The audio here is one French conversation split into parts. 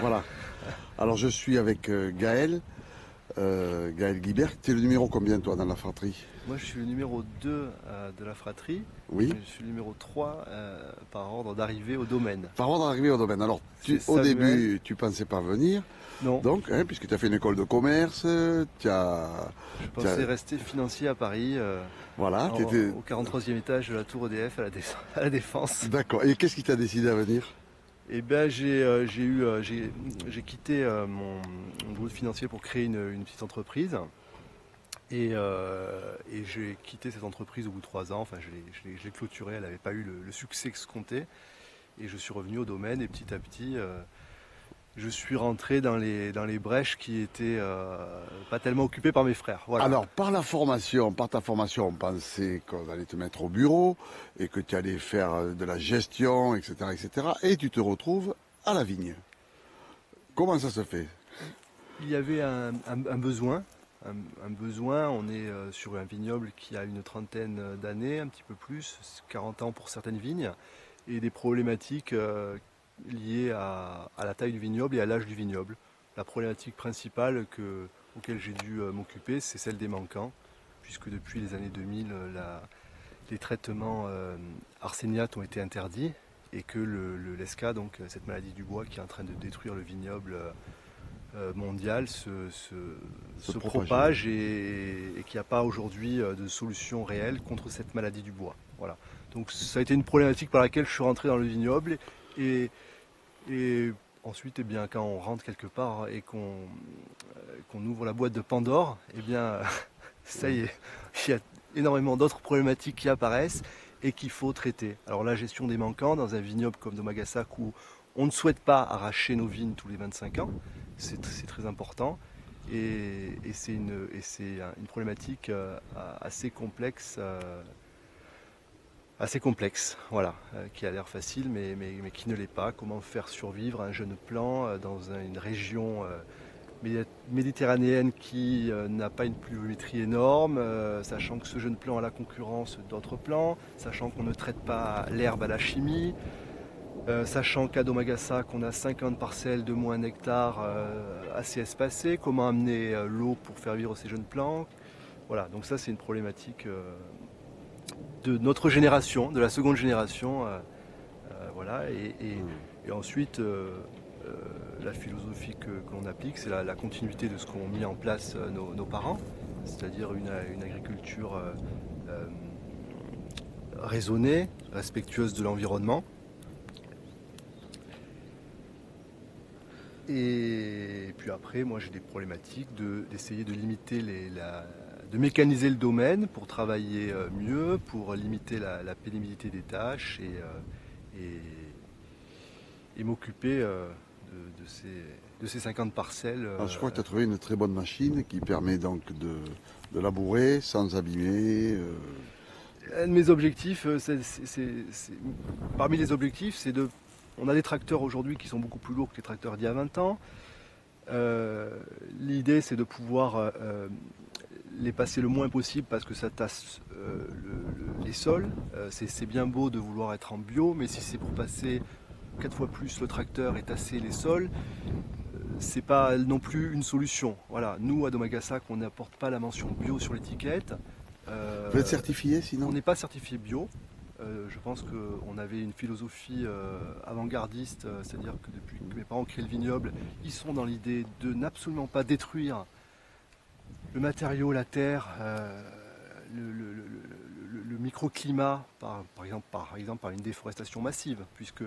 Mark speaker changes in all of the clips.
Speaker 1: Voilà. Alors je suis avec Gaël, Gaël Guibert. Tu es le numéro combien toi dans la fratrie?
Speaker 2: Moi, je suis le numéro 2 de la fratrie,
Speaker 1: Oui.
Speaker 2: mais je suis le numéro 3 par ordre d'arrivée au domaine.
Speaker 1: Par ordre d'arrivée au domaine. Alors
Speaker 2: C'est
Speaker 1: au
Speaker 2: Samuel.
Speaker 1: début tu pensais pas venir,
Speaker 2: Non,
Speaker 1: donc, hein, puisque tu as fait une école de commerce,
Speaker 2: je
Speaker 1: tu as-
Speaker 2: pensais rester financier à Paris,
Speaker 1: voilà, tu étais...
Speaker 2: au 43e étage de la tour EDF à la Défense.
Speaker 1: D'accord. Et qu'est-ce qui t'a décidé à venir?
Speaker 2: Et ben j'ai quitté mon boulot de financier pour créer une petite entreprise. Et j'ai quitté cette entreprise au bout de 3 ans. Enfin, je l'ai clôturée, elle n'avait pas eu le succès escompté. Et je suis revenu au domaine et petit à petit, je suis rentré dans les brèches qui étaient pas tellement occupées par mes frères. Voilà.
Speaker 1: Alors, par ta formation, on pensait qu'on allait te mettre au bureau et que tu allais faire de la gestion, etc., etc. Et tu te retrouves à la vigne. Comment ça se fait?
Speaker 2: Il y avait un besoin. Un besoin, on est sur un vignoble qui a une trentaine d'années, un petit peu plus, 40 ans pour certaines vignes, et des problématiques liées à la taille du vignoble et à l'âge du vignoble. La problématique principale auquel j'ai dû m'occuper, c'est celle des manquants, puisque depuis les années 2000, les traitements arséniates ont été interdits et que l'ESCA, donc cette maladie du bois qui est en train de détruire le vignoble mondial,
Speaker 1: Se
Speaker 2: se
Speaker 1: propager.
Speaker 2: propage et qu'il n'y a pas aujourd'hui de solution réelle contre cette maladie du bois. Voilà. Donc ça a été une problématique par laquelle je suis rentré dans le vignoble et, et ensuite, eh bien, quand on rentre quelque part et qu'on ouvre la boîte de Pandore, eh bien, ça y est, il y a énormément d'autres problématiques qui apparaissent et qu'il faut traiter. Alors la gestion des manquants dans un vignoble comme Domagasak où on ne souhaite pas arracher nos vignes tous les 25 ans, c'est très important. Et c'est une problématique assez complexe, voilà, qui a l'air facile, mais qui ne l'est pas. Comment faire survivre un jeune plant dans une région méditerranéenne qui n'a pas une pluviométrie énorme, sachant que ce jeune plant a la concurrence d'autres plants, sachant qu'on ne traite pas l'herbe à la chimie, sachant qu'à Domagasa, qu'on a 50 parcelles de moins hectare assez espacées, comment amener l'eau pour faire vivre ces jeunes plants. Voilà, donc ça c'est une problématique de notre génération, de la seconde génération. Voilà, et ensuite, la philosophie que l'on applique, c'est la continuité de ce qu'ont mis en place nos parents, c'est-à-dire une agriculture raisonnée, respectueuse de l'environnement. Et puis après, moi j'ai des problématiques d'essayer de limiter de mécaniser le domaine pour travailler mieux, pour limiter la pénibilité des tâches et m'occuper de ces 50 parcelles.
Speaker 1: Alors, je crois que tu as trouvé une très bonne machine qui permet donc de labourer sans abîmer.
Speaker 2: Un de mes objectifs, parmi les objectifs, on a des tracteurs aujourd'hui qui sont beaucoup plus lourds que les tracteurs d'il y a 20 ans. L'idée, c'est de pouvoir les passer le moins possible parce que ça tasse les sols. C'est bien beau de vouloir être en bio, mais si c'est pour passer 4 fois plus le tracteur et tasser les sols, c'est pas non plus une solution. Voilà. Nous, à Domagasak, on n'apporte pas la mention bio sur l'étiquette.
Speaker 1: Vous êtes certifié
Speaker 2: On
Speaker 1: sinon?
Speaker 2: n'est pas certifié bio. Je pense qu'on avait une philosophie avant-gardiste, c'est-à-dire que depuis que mes parents ont créé le vignoble, ils sont dans l'idée de n'absolument pas détruire le matériau, la terre, le microclimat, par exemple par une déforestation massive, puisque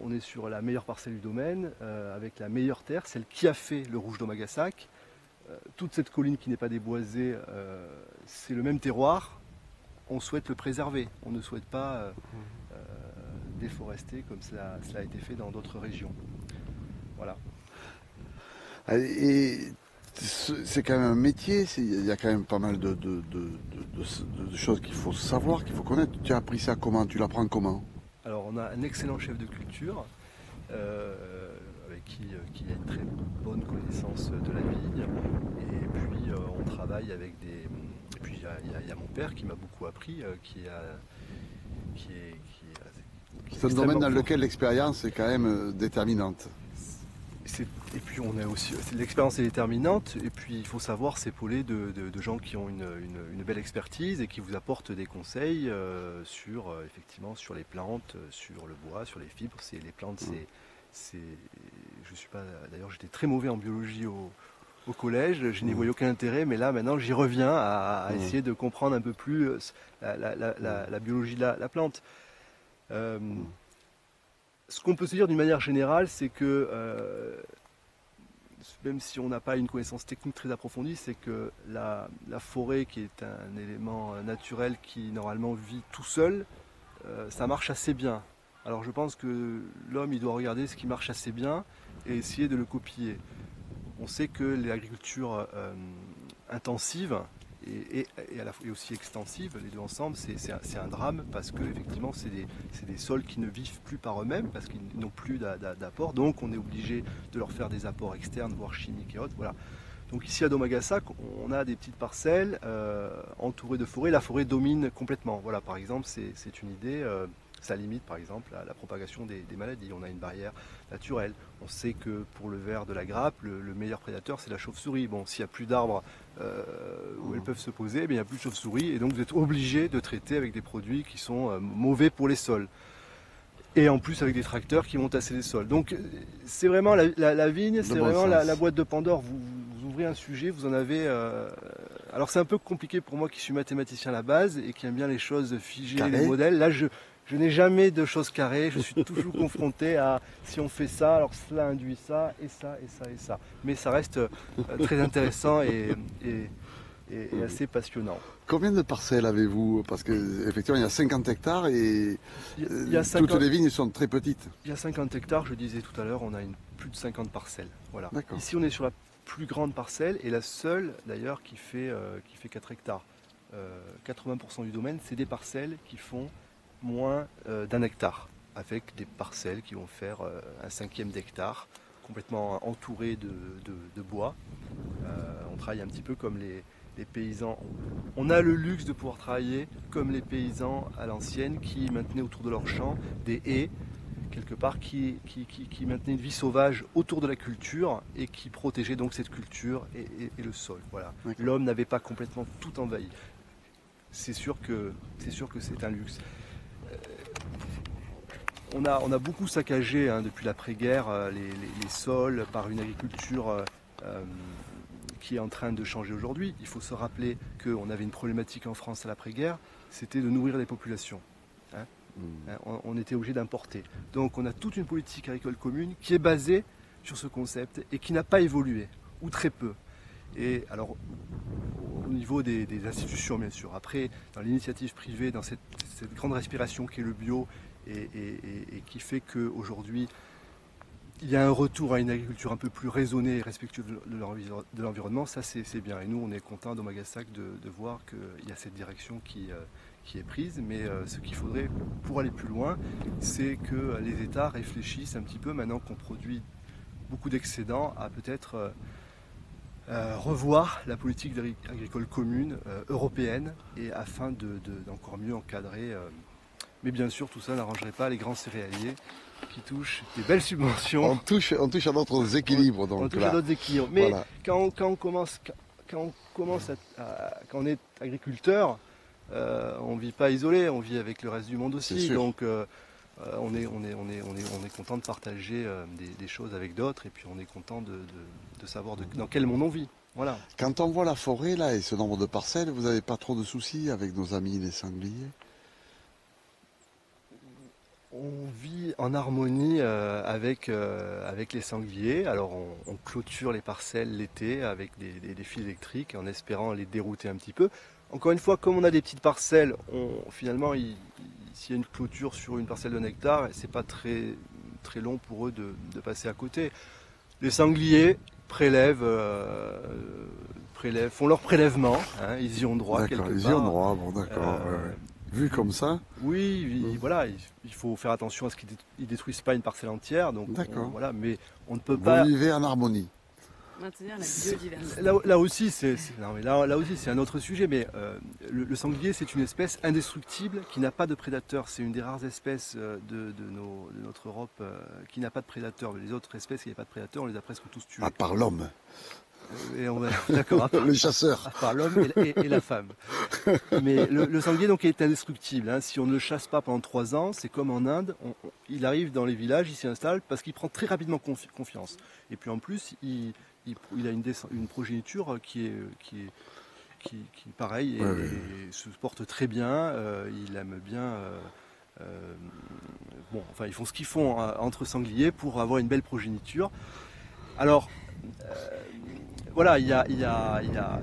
Speaker 2: on est sur la meilleure parcelle du domaine, avec la meilleure terre, celle qui a fait le rouge d'Omagasak. Toute cette colline qui n'est pas déboisée, c'est le même terroir. On souhaite le préserver. On ne souhaite pas déforester comme cela a été fait dans d'autres régions. Voilà.
Speaker 1: Et c'est quand même un métier, il y a quand même pas mal de choses qu'il faut savoir, qu'il faut connaître. Tu as appris ça comment? Tu l'apprends comment?
Speaker 2: Alors on a un excellent chef de culture avec qui a une très bonne connaissance de la vigne. Et puis on travaille avec des. Et puis il y a mon père qui m'a beaucoup appris, qui est
Speaker 1: C'est un domaine
Speaker 2: extrêmement
Speaker 1: dans
Speaker 2: fort.
Speaker 1: lequel l'expérience est quand même déterminante.
Speaker 2: Et puis on a aussi, l'expérience est déterminante, et puis il faut savoir s'épauler de gens qui ont une belle expertise et qui vous apportent des conseils effectivement sur les plantes, sur le bois, sur les fibres. Les plantes, je suis pas, d'ailleurs j'étais très mauvais en biologie au collège, je n'y voyais aucun intérêt, mais là maintenant j'y reviens à essayer de comprendre un peu plus la biologie de la plante. Ce qu'on peut se dire d'une manière générale, c'est que même si on n'a pas une connaissance technique très approfondie, c'est que la forêt, qui est un élément naturel qui normalement vit tout seul, ça marche assez bien. Alors je pense que l'homme, il doit regarder ce qui marche assez bien et essayer de le copier. On sait que l'agriculture intensive et aussi extensive, les deux ensemble, c'est un drame, parce que effectivement c'est des sols qui ne vivent plus par eux-mêmes, parce qu'ils n'ont plus d'apport, donc on est obligé de leur faire des apports externes, voire chimiques et autres. Voilà. Donc ici à Domagasa, on a des petites parcelles entourées de forêts. La forêt domine complètement. Voilà, par exemple, c'est une idée. Ça limite par exemple la propagation des maladies. On a une barrière naturelle. On sait que pour le ver de la grappe, le meilleur prédateur, c'est la chauve-souris. Bon, s'il n'y a plus d'arbres où elles peuvent se poser, eh bien, il n'y a plus de chauve-souris, et donc vous êtes obligé de traiter avec des produits qui sont mauvais pour les sols. Et en plus avec des tracteurs qui vont tasser les sols. Donc c'est vraiment la vigne, c'est vraiment la boîte de Pandore. Vous ouvrez un sujet, vous en avez... Alors c'est un peu compliqué pour moi qui suis mathématicien à la base et qui aime bien les choses figées, carré. Les modèles. Là je n'ai jamais de choses carrées, je suis toujours confronté à si on fait ça, alors cela induit ça, et ça, et ça, et ça. Mais ça reste très intéressant et assez passionnant.
Speaker 1: Combien de parcelles avez-vous? Parce qu'effectivement, il y a 50 hectares et toutes les vignes sont très petites.
Speaker 2: Il y a 50 hectares, je disais tout à l'heure, on a plus de 50 parcelles. Voilà. Ici, on est sur la plus grande parcelle et la seule, d'ailleurs, qui fait 4 hectares. 80% du domaine, c'est des parcelles qui font moins d'1 hectare, avec des parcelles qui vont faire un cinquième d'hectare, complètement entourées de bois. On travaille un petit peu comme les paysans. On a le luxe de pouvoir travailler comme les paysans à l'ancienne, qui maintenaient autour de leurs champs des haies, quelque part, qui maintenaient une vie sauvage autour de la culture et qui protégeaient donc cette culture et le sol. Voilà. L'homme n'avait pas complètement tout envahi. C'est sûr que c'est un luxe. On a beaucoup saccagé depuis l'après-guerre les sols par une agriculture qui est en train de changer aujourd'hui. Il faut se rappeler qu'on avait une problématique en France à l'après-guerre, c'était de nourrir les populations. On était obligé d'importer. Donc on a toute une politique agricole commune qui est basée sur ce concept et qui n'a pas évolué, ou très peu. Et alors, au niveau des institutions, bien sûr. Après, dans l'initiative privée, dans cette grande respiration qui est le bio, et qui fait qu'aujourd'hui, il y a un retour à une agriculture un peu plus raisonnée et respectueuse de l'environnement, ça c'est bien. Et nous, on est contents d'Omagassac de voir qu'il y a cette direction qui est prise. Mais ce qu'il faudrait pour aller plus loin, c'est que les États réfléchissent un petit peu, maintenant qu'on produit beaucoup d'excédents, à peut-être revoir la politique agricole commune européenne, et afin d'encore mieux encadrer. Mais bien sûr, tout ça n'arrangerait pas les grands céréaliers qui touchent des belles subventions.
Speaker 1: On touche à d'autres équilibres.
Speaker 2: On touche à d'autres équilibres. Mais voilà. quand on est agriculteur, on ne vit pas isolé, on vit avec le reste du monde aussi. Donc on est content de partager des choses avec d'autres, et puis on est content de savoir dans quel monde on vit. Voilà.
Speaker 1: Quand on voit la forêt là et ce nombre de parcelles, vous n'avez pas trop de soucis avec nos amis les sangliers?
Speaker 2: On vit en harmonie avec les sangliers. Alors on clôture les parcelles l'été avec des fils électriques, en espérant les dérouter un petit peu. Encore une fois, comme on a des petites parcelles, finalement, s'il y a une clôture sur une parcelle d'1 hectare, c'est pas très long pour eux de passer à côté. Les sangliers font leur prélèvement, hein, ils y ont droit quelque part.
Speaker 1: Ils y ont droit, bon d'accord. Vu comme ça.
Speaker 2: Oui, voilà, il faut faire attention à ce qu'ils ne détruisent pas une parcelle entière. Donc voilà, mais on ne peut pas.
Speaker 1: Vous vivez en harmonie.
Speaker 3: maintenir la biodiversité.
Speaker 2: Là aussi, là aussi, c'est un autre sujet, mais le sanglier, c'est une espèce indestructible qui n'a pas de prédateurs. C'est une des rares espèces de notre Europe qui n'a pas de prédateurs. Les autres espèces qui n'ont pas de prédateurs, on les a presque tous tués.
Speaker 1: À part l'homme.
Speaker 2: D'accord,
Speaker 1: Le chasseur.
Speaker 2: à part l'homme et la femme. Mais le sanglier donc est indestructible. Hein. Si on ne le chasse pas pendant 3 ans, c'est comme en Inde, il arrive dans les villages, il s'y installe parce qu'il prend très rapidement confiance. Et puis en plus, il a une progéniture qui est pareil et se porte très bien. Il aime bien. Enfin, ils font ce qu'ils font entre sangliers pour avoir une belle progéniture. Alors. Voilà,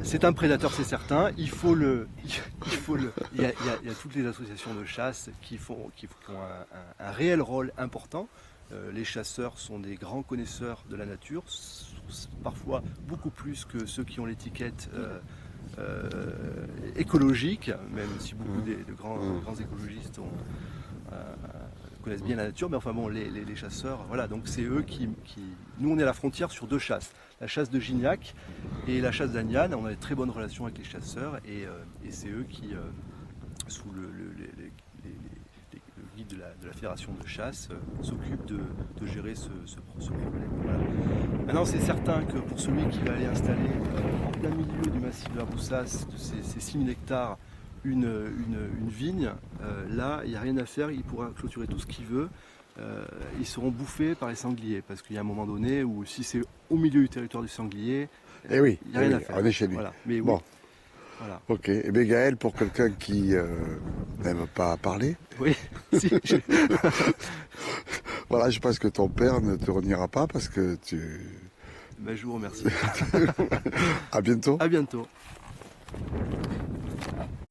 Speaker 2: c'est un prédateur, c'est certain. Il y a toutes les associations de chasse qui ont un réel rôle important. Les chasseurs sont des grands connaisseurs de la nature, parfois beaucoup plus que ceux qui ont l'étiquette écologique, même si beaucoup de grands écologistes connaissent bien la nature, mais enfin bon, les chasseurs, voilà, donc c'est eux qui... Nous, on est à la frontière sur 2 chasses, la chasse de Gignac et la chasse d'Agnan. On a de très bonnes relations avec les chasseurs et c'est eux qui, sous le guide de la fédération de chasse, s'occupent de gérer ce problème. Voilà. Maintenant, c'est certain que pour celui qui va aller installer en plein milieu du massif de la Boussas, de ces 6000 hectares, une vigne, là, il n'y a rien à faire, il pourra clôturer tout ce qu'il veut. Ils seront bouffés par les sangliers, parce qu'il y a un moment donné où si c'est au milieu du territoire du sanglier, il n'y a rien à faire.
Speaker 1: On est chez lui.
Speaker 2: Voilà. Mais
Speaker 1: bon.
Speaker 2: Oui. Voilà.
Speaker 1: Ok. Et bien Gaël, pour quelqu'un qui n'aime pas parler,
Speaker 2: oui. Si,
Speaker 1: voilà, je pense que ton père ne te reniera pas parce que tu...
Speaker 2: Ben, je vous remercie.
Speaker 1: À bientôt.
Speaker 2: À bientôt.